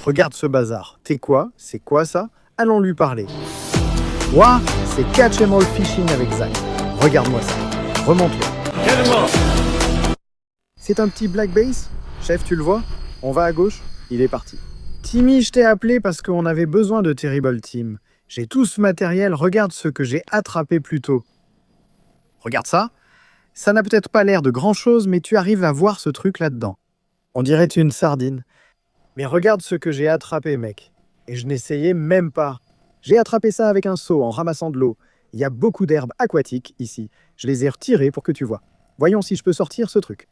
Regarde ce bazar. T'es quoi? C'est quoi ça? Allons lui parler. Ouah, c'est Catch 'em all fishing avec Zach. Regarde-moi ça. Remonte-le. C'est un petit black bass? Chef, tu le vois? On va à gauche? Il est parti. Timmy, je t'ai appelé parce qu'on avait besoin de Terrible Team. J'ai tout ce matériel, regarde ce que j'ai attrapé plus tôt. Regarde ça. Ça n'a peut-être pas l'air de grand-chose, mais tu arrives à voir ce truc là-dedans. On dirait une sardine. Mais regarde ce que j'ai attrapé, mec. Et je n'essayais même pas. J'ai attrapé ça avec un seau en ramassant de l'eau. Il y a beaucoup d'herbes aquatiques ici. Je les ai retirées pour que tu vois. Voyons si je peux sortir ce truc.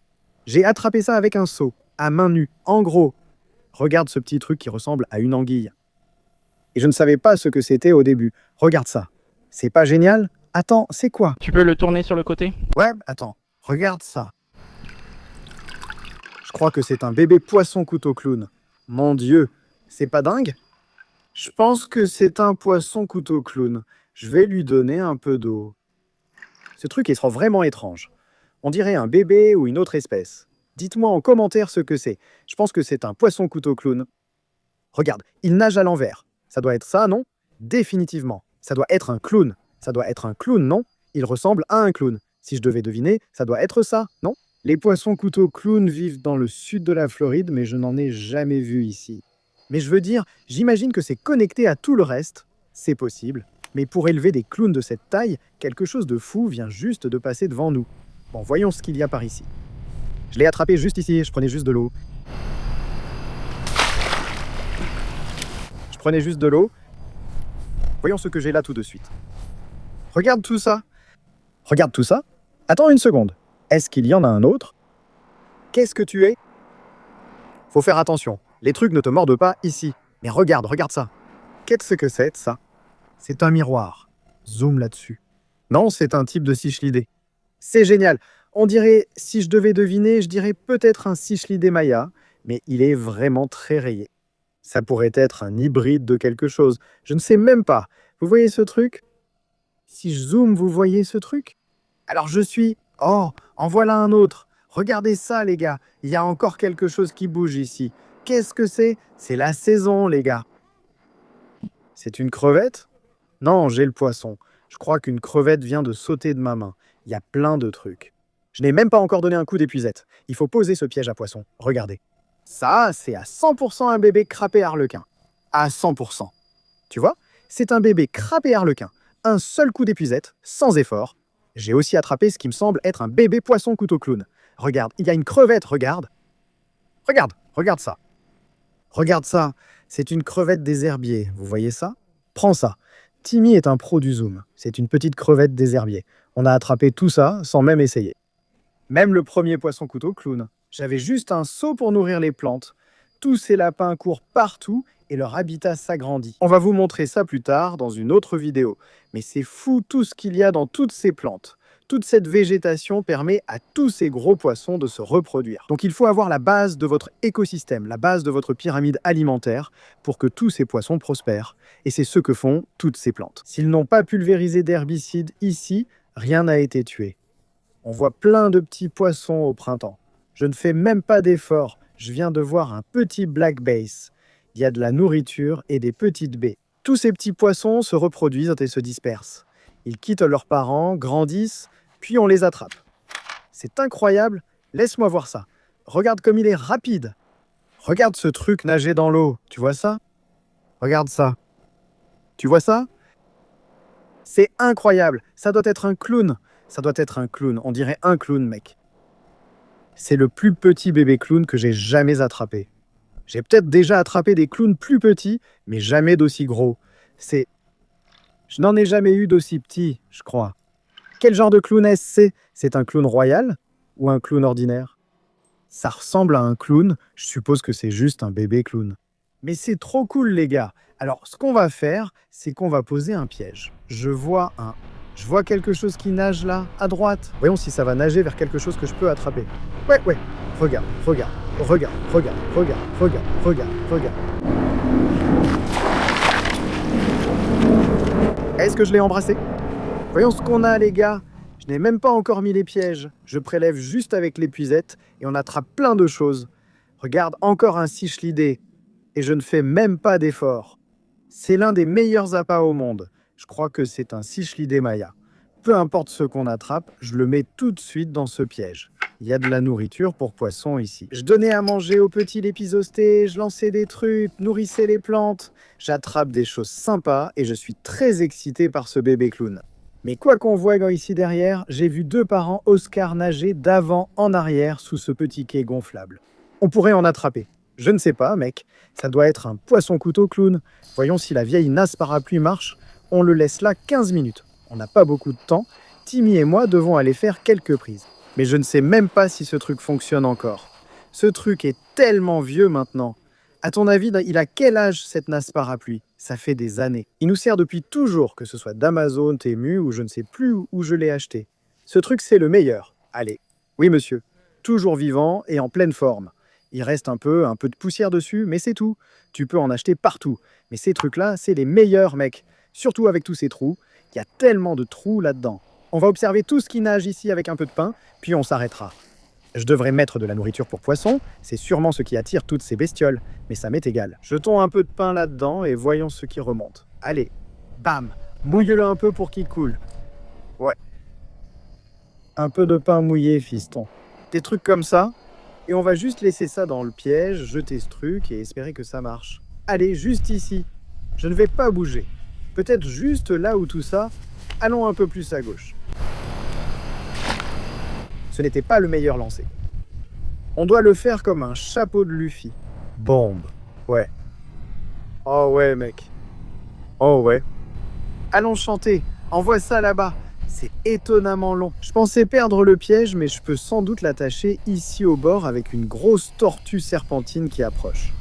J'ai attrapé ça avec un seau, à main nue, en gros. Regarde ce petit truc qui ressemble à une anguille. Et je ne savais pas ce que c'était au début. Regarde ça. C'est pas génial? Attends, c'est quoi? Tu peux le tourner sur le côté? Ouais, attends. Regarde ça. Je crois que c'est un bébé poisson couteau clown. Mon Dieu, c'est pas dingue? Je pense que c'est un poisson couteau clown. Je vais lui donner un peu d'eau. Ce truc, il sera vraiment étrange. On dirait un bébé ou une autre espèce. Dites-moi en commentaire ce que c'est. Je pense que c'est un poisson couteau clown. Regarde, il nage à l'envers. Ça doit être ça, non? Définitivement. Ça doit être un clown. Ça doit être un clown, non? Il ressemble à un clown. Si je devais deviner, ça doit être ça, non? Les poissons couteaux clown vivent dans le sud de la Floride, mais je n'en ai jamais vu ici. Mais je veux dire, j'imagine que c'est connecté à tout le reste. C'est possible. Mais pour élever des clowns de cette taille, quelque chose de fou vient juste de passer devant nous. Bon, voyons ce qu'il y a par ici. Je l'ai attrapé juste ici, je prenais juste de l'eau. Je prenais juste de l'eau. Voyons ce que j'ai là tout de suite. Regarde tout ça. Regarde tout ça. Attends une seconde. Est-ce qu'il y en a un autre? Qu'est-ce que tu es? Faut faire attention. Les trucs ne te mordent pas ici. Mais regarde, regarde ça. Qu'est-ce que c'est, ça? C'est un miroir. Zoom là-dessus. Non, c'est un type de cichlidé. C'est génial. On dirait, si je devais deviner, je dirais peut-être un cichlidé maya, mais il est vraiment très rayé. Ça pourrait être un hybride de quelque chose. Je ne sais même pas. Vous voyez ce truc? Si je zoome, vous voyez ce truc? Alors je suis... Oh, en voilà un autre. Regardez ça, les gars. Il y a encore quelque chose qui bouge ici. Qu'est-ce que c'est? C'est la saison, les gars. C'est une crevette? Non, j'ai le poisson. Je crois qu'une crevette vient de sauter de ma main. Il y a plein de trucs. Je n'ai même pas encore donné un coup d'épuisette. Il faut poser ce piège à poisson. Regardez. Ça, c'est à 100% un bébé crapé harlequin. À 100%. Tu vois? C'est un bébé crapé harlequin. Un seul coup d'épuisette, sans effort. J'ai aussi attrapé ce qui me semble être un bébé poisson couteau clown. Regarde, il y a une crevette, regarde. Regarde, regarde ça. Regarde ça, c'est une crevette des herbiers. Vous voyez ça? Prends ça. Timmy est un pro du zoom. C'est une petite crevette des herbiers. On a attrapé tout ça sans même essayer. Même le premier poisson couteau clown. J'avais juste un seau pour nourrir les plantes. Tous ces lapins courent partout et leur habitat s'agrandit. On va vous montrer ça plus tard dans une autre vidéo. Mais c'est fou tout ce qu'il y a dans toutes ces plantes. Toute cette végétation permet à tous ces gros poissons de se reproduire. Donc il faut avoir la base de votre écosystème, la base de votre pyramide alimentaire pour que tous ces poissons prospèrent. Et c'est ce que font toutes ces plantes. S'ils n'ont pas pulvérisé d'herbicides ici, rien n'a été tué. On voit plein de petits poissons au printemps. Je ne fais même pas d'effort. Je viens de voir un petit black bass. Il y a de la nourriture et des petites baies. Tous ces petits poissons se reproduisent et se dispersent. Ils quittent leurs parents, grandissent, puis on les attrape. C'est incroyable. Laisse-moi voir ça. Regarde comme il est rapide. Regarde ce truc nager dans l'eau. Tu vois ça? Regarde ça. Tu vois ça? C'est incroyable. Ça doit être un clown. Ça doit être un clown. On dirait un clown, mec. C'est le plus petit bébé clown que j'ai jamais attrapé. J'ai peut-être déjà attrapé des clowns plus petits, mais jamais d'aussi gros. Je n'en ai jamais eu d'aussi petit, je crois. Quel genre de clown est-ce c'est? C'est un clown royal ou un clown ordinaire? Ça ressemble à un clown, je suppose que c'est juste un bébé clown. Mais c'est trop cool, les gars. Alors, ce qu'on va faire, c'est qu'on va poser un piège. Je vois quelque chose qui nage là, à droite. Voyons si ça va nager vers quelque chose que je peux attraper. Ouais. Regarde. Est-ce que je l'ai embrassé? Voyons ce qu'on a, les gars. Je n'ai même pas encore mis les pièges. Je prélève juste avec l'épuisette et on attrape plein de choses. Regarde, encore un cichlidé. et je ne fais même pas d'effort. C'est l'un des meilleurs appâts au monde. Je crois que c'est un Cichlidé maya. Peu importe ce qu'on attrape, je le mets tout de suite dans ce piège. Il y a de la nourriture pour poissons ici. Je donnais à manger aux petits lépisostés, je lançais des trucs, nourrissais les plantes. J'attrape des choses sympas et je suis très excité par ce bébé clown. Mais quoi qu'on voit ici derrière, j'ai vu 2 parents Oscar nager d'avant en arrière sous ce petit quai gonflable. On pourrait en attraper. Je ne sais pas, mec. Ça doit être un poisson-couteau clown. Voyons si la vieille nasse parapluie marche. On le laisse là 15 minutes. On n'a pas beaucoup de temps. Timmy et moi devons aller faire quelques prises. Mais je ne sais même pas si ce truc fonctionne encore. Ce truc est tellement vieux maintenant. À ton avis, il a quel âge cette nasse parapluie? Ça fait des années. Il nous sert depuis toujours, que ce soit d'Amazon, Temu ou je ne sais plus où je l'ai acheté. Ce truc, c'est le meilleur. Allez. Oui, monsieur. Toujours vivant et en pleine forme. Il reste un peu de poussière dessus, mais c'est tout. Tu peux en acheter partout. Mais ces trucs-là, c'est les meilleurs, mec. Surtout avec tous ces trous. Il y a tellement de trous là-dedans. On va observer tout ce qui nage ici avec un peu de pain, puis on s'arrêtera. Je devrais mettre de la nourriture pour poissons, c'est sûrement ce qui attire toutes ces bestioles, mais ça m'est égal. Jetons un peu de pain là-dedans et voyons ce qui remonte. Allez, bam, mouille-le un peu pour qu'il coule. Ouais. Un peu de pain mouillé, fiston. Des trucs comme ça, et on va juste laisser ça dans le piège, jeter ce truc et espérer que ça marche. Allez, juste ici. Je ne vais pas bouger. Peut-être juste là où tout ça, allons un peu plus à gauche. Ce n'était pas le meilleur lancer. On doit le faire comme un chapeau de Luffy. Bombe. Ouais. Oh ouais, mec. Oh ouais. Allons chanter. Envoie ça là-bas. C'est étonnamment long. Je pensais perdre le piège, mais je peux sans doute l'attacher ici au bord avec une grosse tortue serpentine qui approche.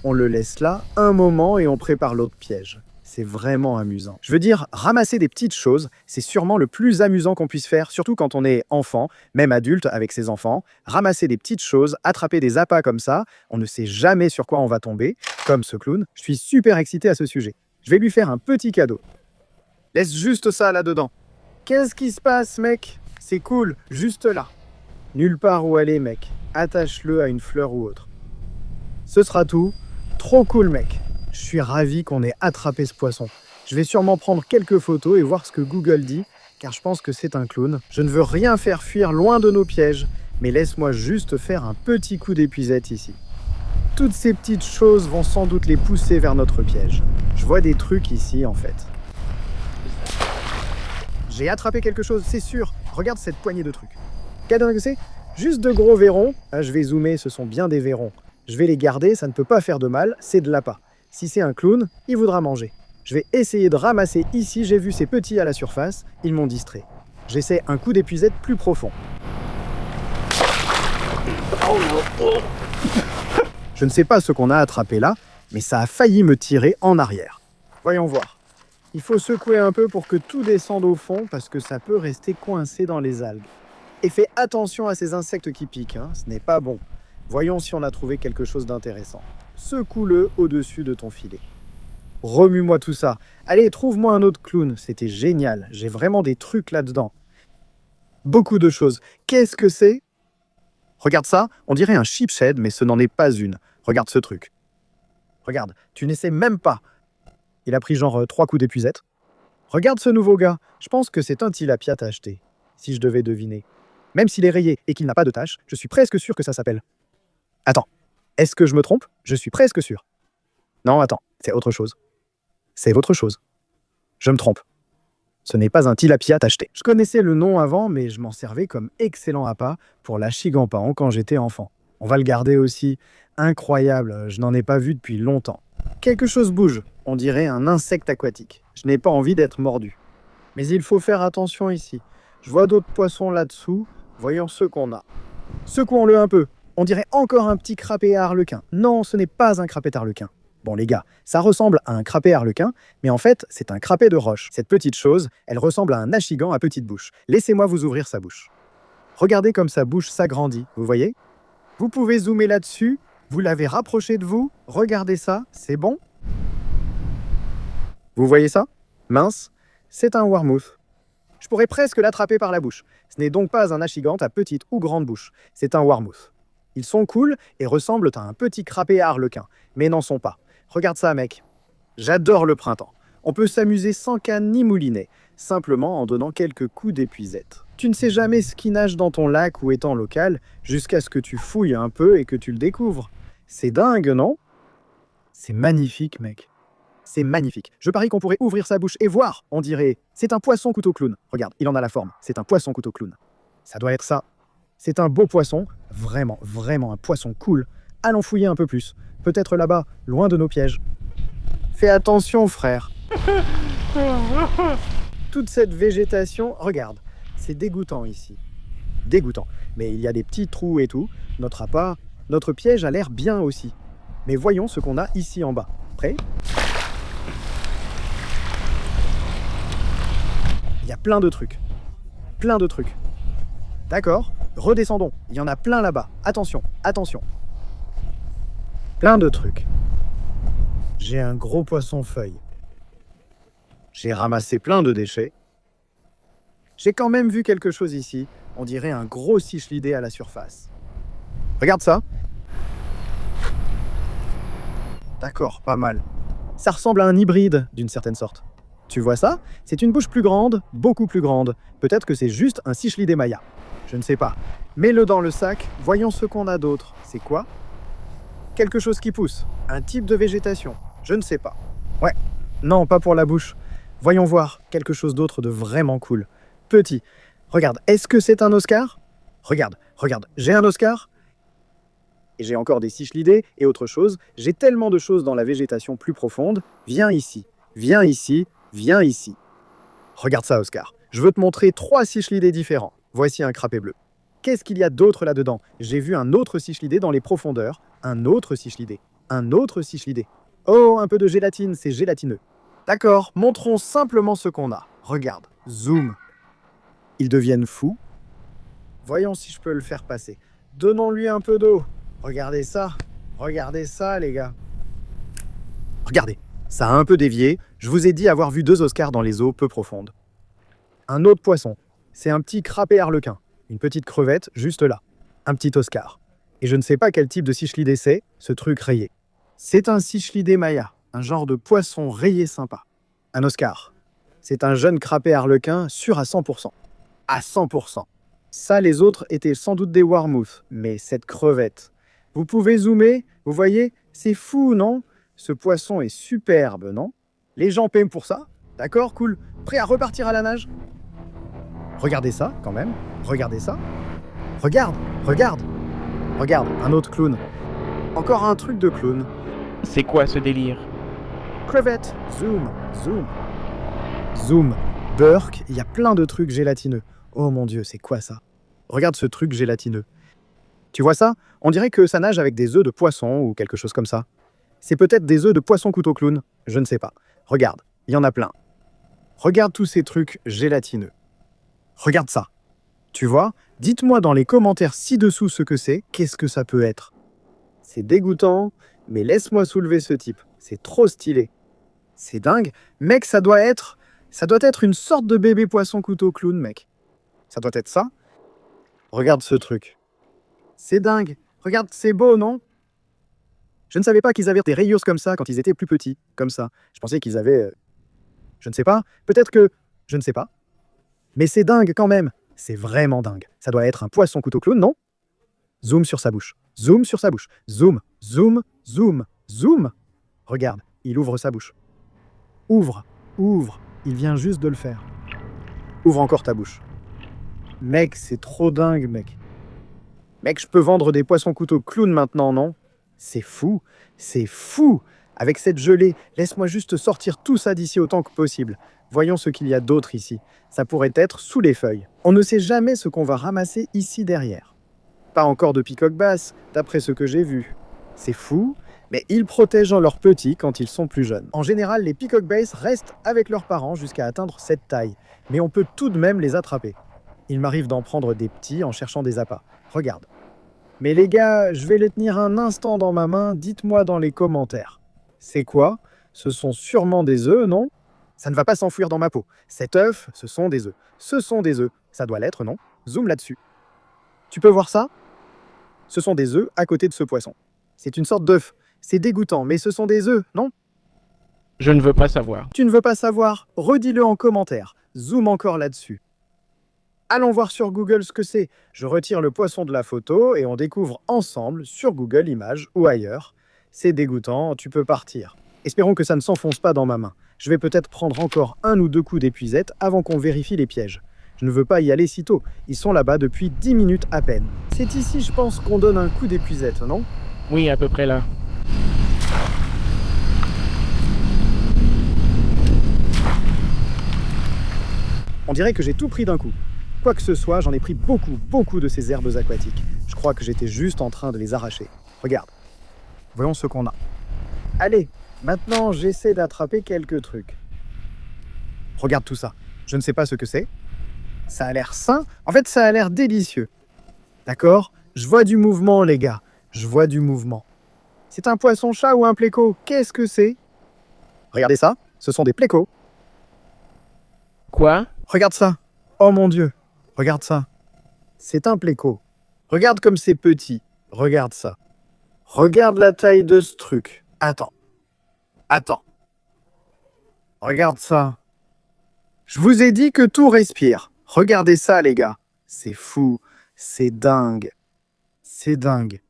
On le laisse là un moment et on prépare l'autre piège. C'est vraiment amusant. Je veux dire, ramasser des petites choses, c'est sûrement le plus amusant qu'on puisse faire, surtout quand on est enfant, même adulte avec ses enfants. Ramasser des petites choses, attraper des appâts comme ça, on ne sait jamais sur quoi on va tomber, comme ce clown. Je suis super excité à ce sujet. Je vais lui faire un petit cadeau. Laisse juste ça là-dedans. Qu'est-ce qui se passe, mec? C'est cool, juste là. Nulle part où aller, mec. Attache-le à une fleur ou autre. Ce sera tout. Trop cool, mec. Je suis ravi qu'on ait attrapé ce poisson. Je vais sûrement prendre quelques photos et voir ce que Google dit, car je pense que c'est un clown. Je ne veux rien faire fuir loin de nos pièges, mais laisse-moi juste faire un petit coup d'épuisette ici. Toutes ces petites choses vont sans doute les pousser vers notre piège. Je vois des trucs ici, en fait. J'ai attrapé quelque chose, c'est sûr. Regarde cette poignée de trucs. Qu'est-ce que c'est? Juste de gros verrons. Ah, je vais zoomer, ce sont bien des verrons. Je vais les garder, ça ne peut pas faire de mal, c'est de l'appât. Si c'est un clown, il voudra manger. Je vais essayer de ramasser ici, j'ai vu ces petits à la surface, ils m'ont distrait. J'essaie un coup d'épuisette plus profond. Je ne sais pas ce qu'on a attrapé là, mais ça a failli me tirer en arrière. Voyons voir. Il faut secouer un peu pour que tout descende au fond, parce que ça peut rester coincé dans les algues. Et fais attention à ces insectes qui piquent, ce n'est pas bon. Voyons si on a trouvé quelque chose d'intéressant. Secoue-le au-dessus de ton filet. Remue-moi tout ça. Allez, trouve-moi un autre clown. C'était génial. J'ai vraiment des trucs là-dedans. Beaucoup de choses. Qu'est-ce que c'est? Regarde ça. On dirait un sheepshead, mais ce n'en est pas une. Regarde ce truc. Regarde, tu n'essaies même pas. Il a pris genre 3 coups d'épuisette. Regarde ce nouveau gars. Je pense que c'est un tilapia à acheter. Si je devais deviner. Même s'il est rayé et qu'il n'a pas de tache, je suis presque sûr que ça s'appelle. Attends. Est-ce que je me trompe? Je suis presque sûr. Non, attends, c'est autre chose. C'est autre chose. Je me trompe. Ce n'est pas un tilapia tacheté. Je connaissais le nom avant, mais je m'en servais comme excellent appât pour la chigampan quand j'étais enfant. On va le garder aussi. Incroyable, je n'en ai pas vu depuis longtemps. Quelque chose bouge, on dirait un insecte aquatique. Je n'ai pas envie d'être mordu. Mais il faut faire attention ici. Je vois d'autres poissons là-dessous. Voyons ceux qu'on a. Secouons-le un peu. On dirait encore un petit crapet à arlequin. Non, ce n'est pas un crapet arlequin. Bon les gars, ça ressemble à un crapet arlequin, mais en fait, c'est un crapet de roche. Cette petite chose, elle ressemble à un achigan à petite bouche. Laissez-moi vous ouvrir sa bouche. Regardez comme sa bouche s'agrandit, vous voyez? Vous pouvez zoomer là-dessus, vous l'avez rapproché de vous, regardez ça, c'est bon? Vous voyez ça? Mince, c'est un warmouth. Je pourrais presque l'attraper par la bouche. Ce n'est donc pas un achigante à petite ou grande bouche, c'est un warmouth. Ils sont cool et ressemblent à un petit crapet à harlequin, mais n'en sont pas. Regarde ça, mec. J'adore le printemps. On peut s'amuser sans canne ni moulinet, simplement en donnant quelques coups d'épuisette. Tu ne sais jamais ce qui nage dans ton lac ou étang local, jusqu'à ce que tu fouilles un peu et que tu le découvres. C'est dingue, non? C'est magnifique, mec. C'est magnifique. Je parie qu'on pourrait ouvrir sa bouche et voir. On dirait, c'est un poisson couteau clown. Regarde, il en a la forme. C'est un poisson couteau clown. Ça doit être ça. C'est un beau poisson. Vraiment, vraiment un poisson cool. Allons fouiller un peu plus. Peut-être là-bas, loin de nos pièges. Fais attention, frère. Toute cette végétation, regarde, c'est dégoûtant ici. Dégoûtant. Mais il y a des petits trous et tout. Notre appât, notre piège a l'air bien aussi. Mais voyons ce qu'on a ici en bas. Prêt? Il y a plein de trucs. Plein de trucs. D'accord, redescendons. Il y en a plein là-bas. Attention, attention. Plein de trucs. J'ai un gros poisson-feuille. J'ai ramassé plein de déchets. J'ai quand même vu quelque chose ici. On dirait un gros cichlidé à la surface. Regarde ça. D'accord, pas mal. Ça ressemble à un hybride, d'une certaine sorte. Tu vois ça? C'est une bouche plus grande, beaucoup plus grande. Peut-être que c'est juste un cichlidé maya. Je ne sais pas. Mets-le dans le sac, voyons ce qu'on a d'autre. C'est quoi? Quelque chose qui pousse. Un type de végétation. Je ne sais pas. Ouais. Non, pas pour la bouche. Voyons voir. Quelque chose d'autre de vraiment cool. Petit. Regarde, est-ce que c'est un Oscar? Regarde, regarde. J'ai un Oscar? Et j'ai encore des cichlidés et autre chose. J'ai tellement de choses dans la végétation plus profonde. Viens ici. Viens ici. Viens ici. Regarde ça, Oscar. Je veux te montrer 3 cichlidés différents. Voici un crapet bleu. Qu'est-ce qu'il y a d'autre là-dedans? J'ai vu un autre cichlidé dans les profondeurs. Un autre cichlidé. Un autre cichlidé. Oh, un peu de gélatine, c'est gélatineux. D'accord, montrons simplement ce qu'on a. Regarde, zoom. Ils deviennent fous. Voyons si je peux le faire passer. Donnons-lui un peu d'eau. Regardez ça, les gars. Regardez, ça a un peu dévié. Je vous ai dit avoir vu 2 Oscars dans les eaux peu profondes. Un autre poisson, c'est un petit crapet harlequin. Une petite crevette juste là. Un petit Oscar. Et je ne sais pas quel type de cichlidé c'est, ce truc rayé. C'est un cichlidé maya, un genre de poisson rayé sympa. Un Oscar. C'est un jeune crapet harlequin sûr à 100%. À 100%. Ça, les autres étaient sans doute des warmouths, mais cette crevette. Vous pouvez zoomer, vous voyez? C'est fou, non? Ce poisson est superbe, non? Les gens paient pour ça? D'accord, cool. Prêt à repartir à la nage? Regardez ça, quand même. Regardez ça. Regarde, regarde. Regarde, un autre clown. Encore un truc de clown. C'est quoi ce délire? Crevette, zoom, zoom. Zoom, Burk, il y a plein de trucs gélatineux. Oh mon Dieu, c'est quoi ça? Regarde ce truc gélatineux. Tu vois ça? On dirait que ça nage avec des œufs de poisson ou quelque chose comme ça. C'est peut-être des œufs de poisson couteau clown, je ne sais pas. Regarde, il y en a plein. Regarde tous ces trucs gélatineux. Regarde ça. Tu vois? Dites-moi dans les commentaires ci-dessous ce que c'est, qu'est-ce que ça peut être? C'est dégoûtant, mais laisse-moi soulever ce type. C'est trop stylé. C'est dingue. Mec, ça doit être une sorte de bébé poisson couteau clown, mec. Ça doit être ça. Regarde ce truc. C'est dingue. Regarde, c'est beau, non? Je ne savais pas qu'ils avaient des rayures comme ça quand ils étaient plus petits, comme ça. Je pensais qu'ils avaient... Je ne sais pas. Peut-être que... Je ne sais pas. Mais c'est dingue quand même. C'est vraiment dingue. Ça doit être un poisson couteau clown, non? Zoom sur sa bouche. Zoom sur sa bouche. Zoom, zoom, zoom, zoom. Regarde, il ouvre sa bouche. Ouvre, ouvre. Il vient juste de le faire. Ouvre encore ta bouche. Mec, c'est trop dingue, mec. Mec, je peux vendre des poissons couteaux clown maintenant, non? C'est fou, c'est fou. Avec cette gelée, laisse-moi juste sortir tout ça d'ici autant que possible. Voyons ce qu'il y a d'autre ici. Ça pourrait être sous les feuilles. On ne sait jamais ce qu'on va ramasser ici derrière. Pas encore de peacock bass, d'après ce que j'ai vu. C'est fou, mais ils protègent leurs petits quand ils sont plus jeunes. En général, les peacock bass restent avec leurs parents jusqu'à atteindre cette taille, mais on peut tout de même les attraper. Il m'arrive d'en prendre des petits en cherchant des appâts. Regarde. Mais les gars, je vais les tenir un instant dans ma main, dites-moi dans les commentaires. C'est quoi? Ce sont sûrement des œufs, non? Ça ne va pas s'enfouir dans ma peau. Cet œuf, ce sont des œufs. Ce sont des œufs. Ça doit l'être, non? Zoom là-dessus. Tu peux voir ça? Ce sont des œufs à côté de ce poisson. C'est une sorte d'œuf. C'est dégoûtant, mais ce sont des œufs, non? Je ne veux pas savoir. Tu ne veux pas savoir? Redis-le en commentaire. Zoom encore là-dessus. Allons voir sur Google ce que c'est. Je retire le poisson de la photo et on découvre ensemble sur Google Images ou ailleurs. C'est dégoûtant, tu peux partir. Espérons que ça ne s'enfonce pas dans ma main. Je vais peut-être prendre encore 1 ou 2 coups d'épuisette avant qu'on vérifie les pièges. Je ne veux pas y aller si tôt. Ils sont là-bas depuis 10 minutes à peine. C'est ici, je pense, qu'on donne un coup d'épuisette, non? Oui, à peu près là. On dirait que j'ai tout pris d'un coup. Quoi que ce soit, j'en ai pris beaucoup de ces herbes aquatiques. Je crois que j'étais juste en train de les arracher. Regarde. Voyons ce qu'on a. Allez, maintenant j'essaie d'attraper quelques trucs. Regarde tout ça. Je ne sais pas ce que c'est. Ça a l'air sain. En fait, ça a l'air délicieux. D'accord? Je vois du mouvement, les gars. Je vois du mouvement. C'est un poisson-chat ou un pléco? Qu'est-ce que c'est? Regardez ça. Ce sont des plécos. Quoi? Regarde ça. Oh mon Dieu. Regarde ça. C'est un pléco. Regarde comme c'est petit. Regarde ça. Regarde la taille de ce truc. Attends. Regarde ça. Je vous ai dit que tout respire. Regardez ça, les gars. C'est fou. C'est dingue. C'est dingue.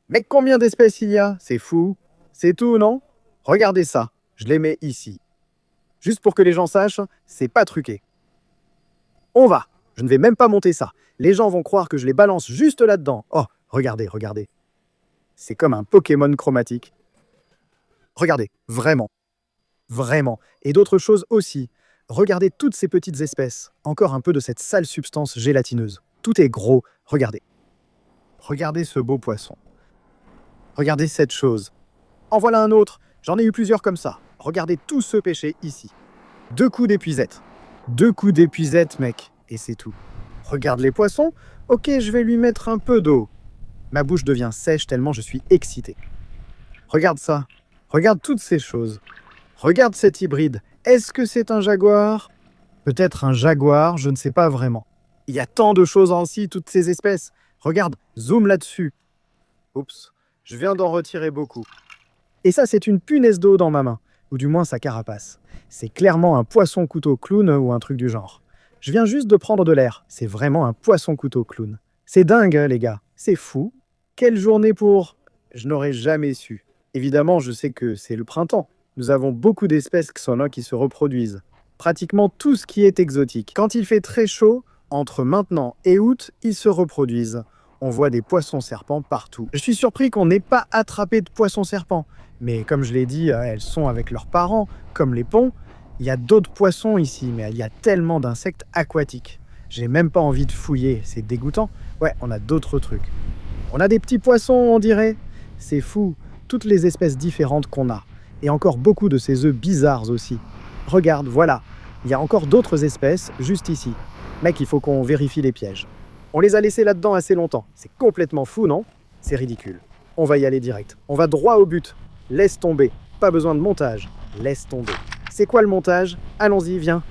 Mais combien d'espèces il y a? C'est fou. C'est tout, non? Regardez ça. Je les mets ici. Juste pour que les gens sachent, c'est pas truqué. On va. Je ne vais même pas monter ça. Les gens vont croire que je les balance juste là-dedans. Oh, regardez. C'est comme un Pokémon chromatique. Regardez, vraiment. Et d'autres choses aussi. Regardez toutes ces petites espèces. Encore un peu de cette sale substance gélatineuse. Tout est gros. Regardez. Regardez ce beau poisson. Regardez cette chose. En voilà un autre. J'en ai eu plusieurs comme ça. Regardez tout ce pêcher ici. 2 coups d'épuisette. 2 coups d'épuisette, mec. Et c'est tout. Regarde les poissons. Ok, je vais lui mettre un peu d'eau. Ma bouche devient sèche tellement je suis excité. Regarde ça. Regarde toutes ces choses. Regarde cet hybride. Est-ce que c'est un jaguar? Peut-être un jaguar, je ne sais pas vraiment. Il y a tant de choses ainsi, toutes ces espèces. Regarde, zoom là-dessus. Oups, je viens d'en retirer beaucoup. Et ça, c'est une punaise d'eau dans ma main, ou du moins sa carapace. C'est clairement un poisson-couteau clown ou un truc du genre. Je viens juste de prendre de l'air. C'est vraiment un poisson-couteau clown. C'est dingue, hein, les gars. C'est fou. Quelle journée pour... Je n'aurais jamais su. Évidemment, je sais que c'est le printemps. Nous avons beaucoup d'espèces Xona qui se reproduisent. Pratiquement tout ce qui est exotique. Quand il fait très chaud, entre maintenant et août, ils se reproduisent. On voit des poissons-serpents partout. Je suis surpris qu'on n'ait pas attrapé de poissons-serpents. Mais comme je l'ai dit, elles sont avec leurs parents, comme les ponts. Il y a d'autres poissons ici, mais il y a tellement d'insectes aquatiques. J'ai même pas envie de fouiller, c'est dégoûtant. Ouais, on a d'autres trucs. On a des petits poissons, on dirait. C'est fou, toutes les espèces différentes qu'on a. Et encore beaucoup de ces œufs bizarres aussi. Regarde, voilà. Il y a encore d'autres espèces juste ici. Mec, il faut qu'on vérifie les pièges. On les a laissés là-dedans assez longtemps. C'est complètement fou, non? C'est ridicule. On va y aller direct. On va droit au but. Laisse tomber. Pas besoin de montage. Laisse tomber. C'est quoi le montage? Allons-y, viens.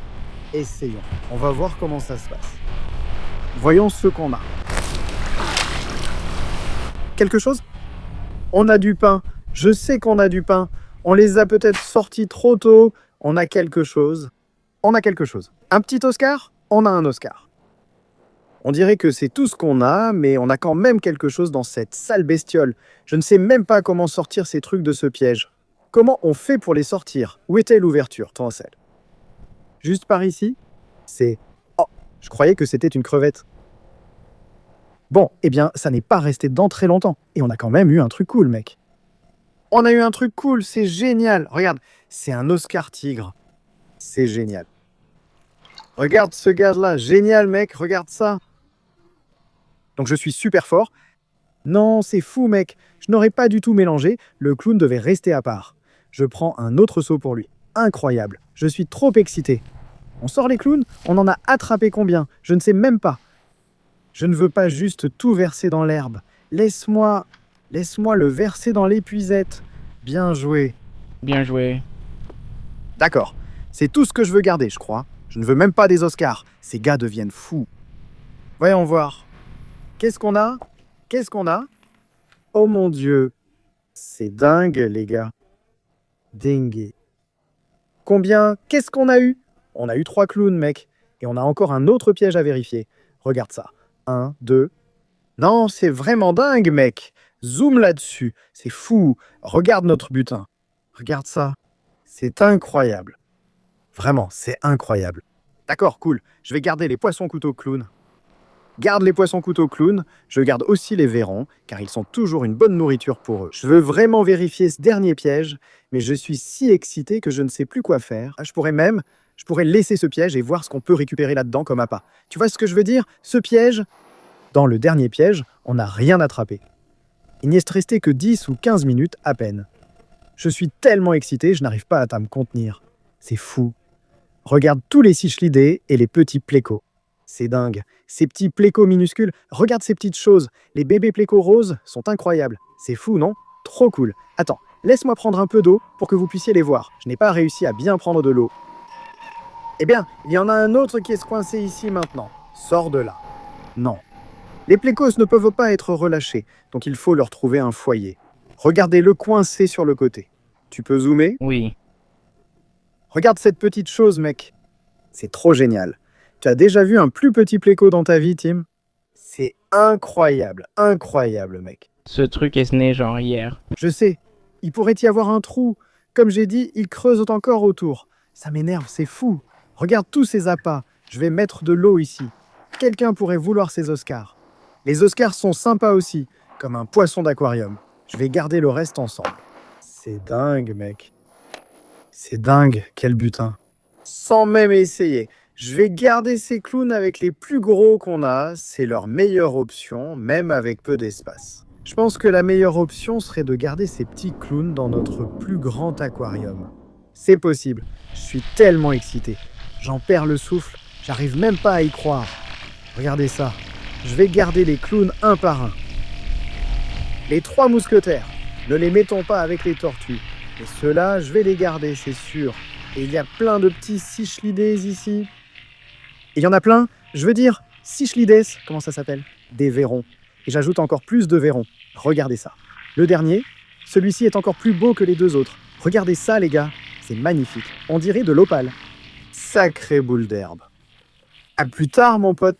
Essayons. On va voir comment ça se passe. Voyons ce qu'on a. Quelque chose? On a du pain. Je sais qu'on a du pain. On les a peut-être sortis trop tôt. On a quelque chose. On a quelque chose. Un petit Oscar? On a un Oscar. On dirait que c'est tout ce qu'on a, mais on a quand même quelque chose dans cette sale bestiole. Je ne sais même pas comment sortir ces trucs de ce piège. Comment on fait pour les sortir? Où était l'ouverture, Tancel? Juste par ici? C'est... Oh, je croyais que c'était une crevette. Bon, eh bien, ça n'est pas resté dedans très longtemps. Et on a quand même eu un truc cool, mec. On a eu un truc cool, c'est génial. Regarde, c'est un Oscar tigre. C'est génial. Regarde ce gars-là, génial, mec, regarde ça. Donc je suis super fort. Non, c'est fou, mec. Je n'aurais pas du tout mélangé. Le clown devait rester à part. Je prends un autre seau pour lui. Incroyable. Je suis trop excité. On sort les clowns? On en a attrapé combien? Je ne sais même pas. Je ne veux pas juste tout verser dans l'herbe. Laisse-moi le verser dans l'épuisette. Bien joué. Bien joué. D'accord. C'est tout ce que je veux garder, je crois. Je ne veux même pas des Oscars. Ces gars deviennent fous. Voyons voir. Qu'est-ce qu'on a? Qu'est-ce qu'on a? Oh mon Dieu, c'est dingue, les gars. Dingue. Combien? Qu'est-ce qu'on a eu? On a eu 3 clowns, mec. Et on a encore un autre piège à vérifier. Regarde ça. 1, 2. Non, c'est vraiment dingue, mec. Zoom là-dessus. C'est fou. Regarde notre butin. Regarde ça. C'est incroyable. Vraiment, c'est incroyable. D'accord, cool. Je vais garder les poissons couteaux clowns. Garde les poissons couteaux clowns. Je garde aussi les vairons, car ils sont toujours une bonne nourriture pour eux. Je veux vraiment vérifier ce dernier piège, mais je suis si excité que je ne sais plus quoi faire. Je pourrais laisser ce piège et voir ce qu'on peut récupérer là-dedans comme appât. Tu vois ce que je veux dire? Ce piège, dans le dernier piège, on n'a rien attrapé. Il n'y est resté que 10 ou 15 minutes à peine. Je suis tellement excité, je n'arrive pas à me contenir. C'est fou. Regarde tous les cichlidés et les petits plécos. C'est dingue. Ces petits plécos minuscules, regarde ces petites choses. Les bébés plécos roses sont incroyables. C'est fou, non? Trop cool. Attends, laisse-moi prendre un peu d'eau pour que vous puissiez les voir. Je n'ai pas réussi à bien prendre de l'eau. Eh bien, il y en a un autre qui est coincé ici maintenant. Sors de là. Non. Les plécos ne peuvent pas être relâchés, donc il faut leur trouver un foyer. Regardez-le coincé sur le côté. Tu peux zoomer? Oui. Regarde cette petite chose, mec. C'est trop génial. Tu as déjà vu un plus petit pléco dans ta vie, Tim? C'est incroyable, incroyable, mec. Ce truc est né genre hier. Je sais, il pourrait y avoir un trou. Comme j'ai dit, ils creusent encore autour. Ça m'énerve, c'est fou. Regarde tous ces appâts. Je vais mettre de l'eau ici. Quelqu'un pourrait vouloir ces Oscars. Les Oscars sont sympas aussi, comme un poisson d'aquarium. Je vais garder le reste ensemble. C'est dingue, mec. C'est dingue, quel butin. Sans même essayer. Je vais garder ces clowns avec les plus gros qu'on a. C'est leur meilleure option, même avec peu d'espace. Je pense que la meilleure option serait de garder ces petits clowns dans notre plus grand aquarium. C'est possible. Je suis tellement excité. J'en perds le souffle. J'arrive même pas à y croire. Regardez ça. Je vais garder les clowns un par un. Les 3 mousquetaires. Ne les mettons pas avec les tortues. Et ceux-là, je vais les garder, c'est sûr. Et il y a plein de petits cichlidés ici. Et il y en a plein, je veux dire, cichlides, comment ça s'appelle? Des vairons. Et j'ajoute encore plus de vairons. Regardez ça. Le dernier, celui-ci est encore plus beau que les 2 autres. Regardez ça, les gars. C'est magnifique. On dirait de l'opale. Sacrée boule d'herbe. À plus tard, mon pote.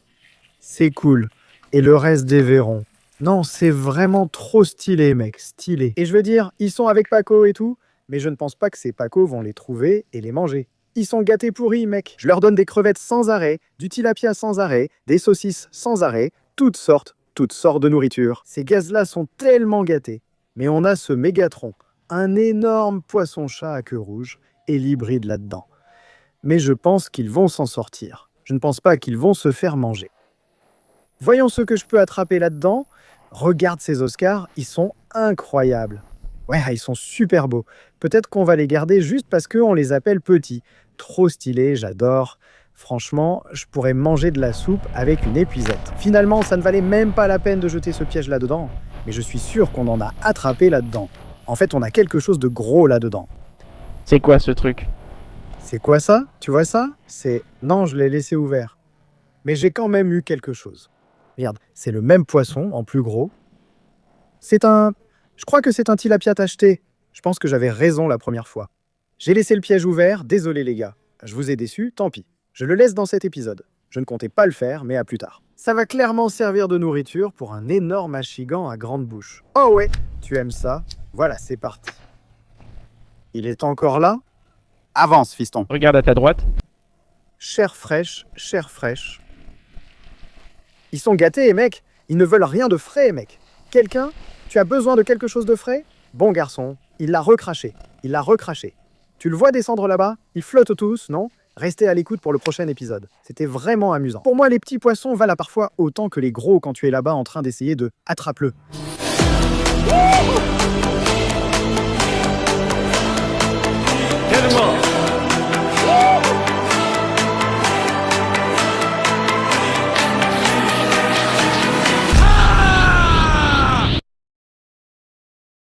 C'est cool. Et le reste des vairons. Non, c'est vraiment trop stylé, mec. Stylé. Et je veux dire, ils sont avec Paco et tout, mais je ne pense pas que ces Paco vont les trouver et les manger. Ils sont gâtés pourris, mec. Je leur donne des crevettes sans arrêt, du tilapia sans arrêt, des saucisses sans arrêt, toutes sortes de nourriture. Ces gaz-là sont tellement gâtés. Mais on a ce Mégatron, un énorme poisson-chat à queue rouge, et l'hybride là-dedans. Mais je pense qu'ils vont s'en sortir. Je ne pense pas qu'ils vont se faire manger. Voyons ce que je peux attraper là-dedans. Regarde ces Oscars, ils sont incroyables. Ouais, ils sont super beaux. Peut-être qu'on va les garder juste parce qu'on les appelle petits. Trop stylés, j'adore. Franchement, je pourrais manger de la soupe avec une épuisette. Finalement, ça ne valait même pas la peine de jeter ce piège là-dedans. Mais je suis sûr qu'on en a attrapé là-dedans. En fait, on a quelque chose de gros là-dedans. C'est quoi ce truc? C'est quoi ça? Tu vois ça? Non, je l'ai laissé ouvert. Mais j'ai quand même eu quelque chose. Regarde, c'est le même poisson, en plus gros. Je crois que c'est un tilapia tacheté. Je pense que j'avais raison la première fois. J'ai laissé le piège ouvert, désolé les gars. Je vous ai déçu, tant pis. Je le laisse dans cet épisode. Je ne comptais pas le faire, mais à plus tard. Ça va clairement servir de nourriture pour un énorme achigan à grande bouche. Oh ouais, tu aimes ça? Voilà, c'est parti. Il est encore là? Avance, fiston. Regarde à ta droite. Chair fraîche, chair fraîche. Ils sont gâtés, mec. Ils ne veulent rien de frais, mec. Quelqu'un? Tu as besoin de quelque chose de frais? Bon garçon, il l'a recraché. Il l'a recraché. Tu le vois descendre là-bas? Ils flottent tous, non? Restez à l'écoute pour le prochain épisode. C'était vraiment amusant. Pour moi, les petits poissons valent parfois autant que les gros quand tu es là-bas en train d'essayer de attrape-le.